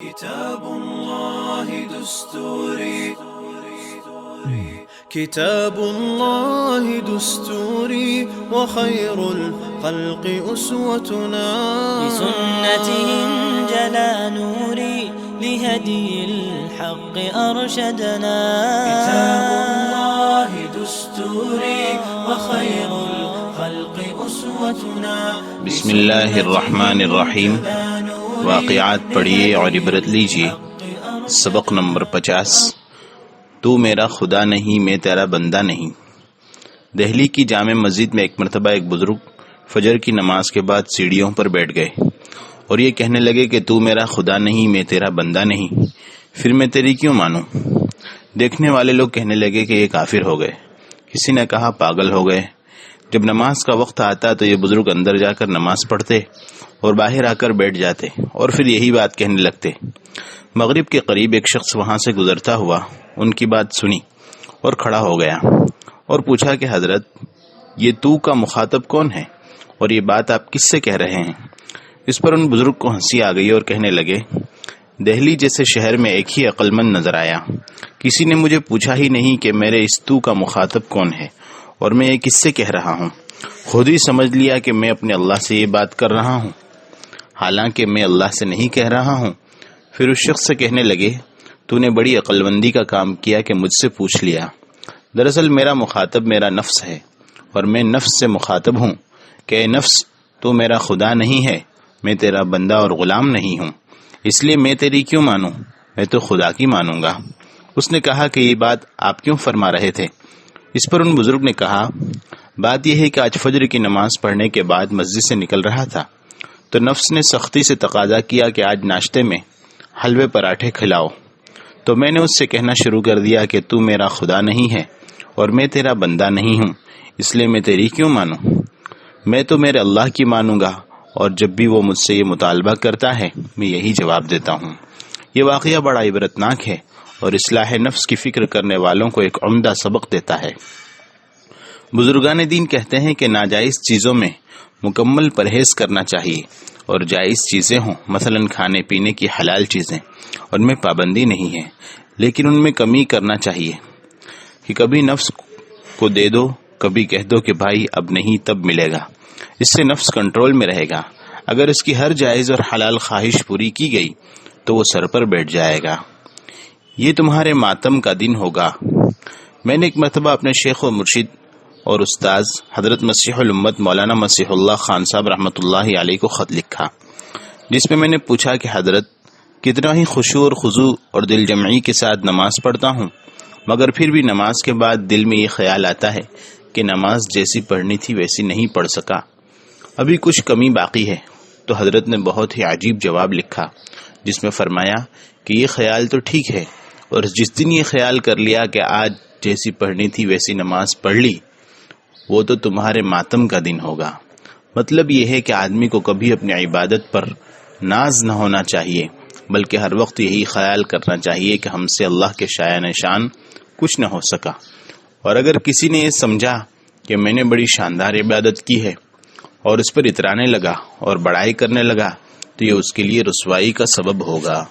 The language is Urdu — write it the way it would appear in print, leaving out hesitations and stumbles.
كتاب الله دستوري كتاب الله دستوري وخير الخلق أسوتنا بسنته انجلى نوري لهدي الحق أرشدنا كتاب الله دستوري وخير الخلق أسوتنا بسم اللہ الرحمن الرحیم۔ واقعات پڑھیے اور عبرت لیجیے۔ سبق نمبر 50۔ تو میرا خدا نہیں، میں تیرا بندہ نہیں۔ دہلی کی جامع مسجد میں ایک مرتبہ ایک بزرگ فجر کی نماز کے بعد سیڑھیوں پر بیٹھ گئے اور یہ کہنے لگے کہ تو میرا خدا نہیں، میں تیرا بندہ نہیں، پھر میں تیری کیوں مانوں؟ دیکھنے والے لوگ کہنے لگے کہ یہ کافر ہو گئے، کسی نے کہا پاگل ہو گئے۔ جب نماز کا وقت آتا تو یہ بزرگ اندر جا کر نماز پڑھتے اور باہر آ کر بیٹھ جاتے اور پھر یہی بات کہنے لگتے۔ مغرب کے قریب ایک شخص وہاں سے گزرتا ہوا ان کی بات سنی اور کھڑا ہو گیا اور پوچھا کہ حضرت، یہ تو کا مخاطب کون ہے اور یہ بات آپ کس سے کہہ رہے ہیں؟ اس پر ان بزرگ کو ہنسی آ گئی اور کہنے لگے، دہلی جیسے شہر میں ایک ہی عقل مند نظر آیا، کسی نے مجھے پوچھا ہی نہیں کہ میرے اس تو کا مخاطب کون ہے اور میں یہ کس سے کہہ رہا ہوں، خود ہی سمجھ لیا کہ میں اپنے اللہ سے یہ بات کر رہا ہوں، حالانکہ میں اللہ سے نہیں کہہ رہا ہوں۔ پھر اس شخص سے کہنے لگے، تو نے بڑی عقل مندی کا کام کیا کہ مجھ سے پوچھ لیا۔ دراصل میرا مخاطب میرا نفس ہے اور میں نفس سے مخاطب ہوں کہ اے نفس، تو میرا خدا نہیں ہے، میں تیرا بندہ اور غلام نہیں ہوں، اس لیے میں تیری کیوں مانوں، میں تو خدا کی مانوں گا۔ اس نے کہا کہ یہ بات آپ کیوں فرما رہے تھے؟ اس پر ان بزرگ نے کہا، بات یہ ہے کہ آج فجر کی نماز پڑھنے کے بعد مسجد سے نکل رہا تھا تو نفس نے سختی سے تقاضا کیا کہ آج ناشتے میں حلوے پراٹھے کھلاؤ، تو میں نے اس سے کہنا شروع کر دیا کہ تو میرا خدا نہیں ہے اور میں تیرا بندہ نہیں ہوں، اس لیے میں تیری کیوں مانوں؟ میں تو میرے اللہ کی مانوں گا، اور جب بھی وہ مجھ سے یہ مطالبہ کرتا ہے میں یہی جواب دیتا ہوں۔ یہ واقعہ بڑا عبرتناک ہے اور اصلاح نفس کی فکر کرنے والوں کو ایک عمدہ سبق دیتا ہے۔ بزرگان دین کہتے ہیں کہ ناجائز چیزوں میں مکمل پرہیز کرنا چاہیے اور جائز چیزیں ہوں، مثلا کھانے پینے کی حلال چیزیں، ان میں پابندی نہیں ہے، لیکن ان میں کمی کرنا چاہیے کہ کبھی نفس کو دے دو، کبھی کہہ دو کہ بھائی اب نہیں تب ملے گا، اس سے نفس کنٹرول میں رہے گا۔ اگر اس کی ہر جائز اور حلال خواہش پوری کی گئی تو وہ سر پر بیٹھ جائے گا، یہ تمہارے ماتم کا دن ہوگا۔ میں نے ایک مرتبہ اپنے شیخ و مرشد اور استاذ حضرت مسیح الامت مولانا مسیح اللہ خان صاحب رحمۃ اللہ علیہ کو خط لکھا، جس میں میں نے پوچھا کہ حضرت، کتنا ہی خشوع اور خضوع اور دل جمعی کے ساتھ نماز پڑھتا ہوں، مگر پھر بھی نماز کے بعد دل میں یہ خیال آتا ہے کہ نماز جیسی پڑھنی تھی ویسی نہیں پڑھ سکا، ابھی کچھ کمی باقی ہے۔ تو حضرت نے بہت ہی عجیب جواب لکھا، جس میں فرمایا کہ یہ خیال تو ٹھیک ہے، اور جس دن یہ خیال کر لیا کہ آج جیسی پڑھنی تھی ویسی نماز پڑھ لی، وہ تو تمہارے ماتم کا دن ہوگا۔ مطلب یہ ہے کہ آدمی کو کبھی اپنی عبادت پر ناز نہ ہونا چاہیے، بلکہ ہر وقت یہی خیال کرنا چاہیے کہ ہم سے اللہ کے شایان شان کچھ نہ ہو سکا، اور اگر کسی نے یہ سمجھا کہ میں نے بڑی شاندار عبادت کی ہے اور اس پر اترانے لگا اور بڑائی کرنے لگا تو یہ اس کے لیے رسوائی کا سبب ہوگا۔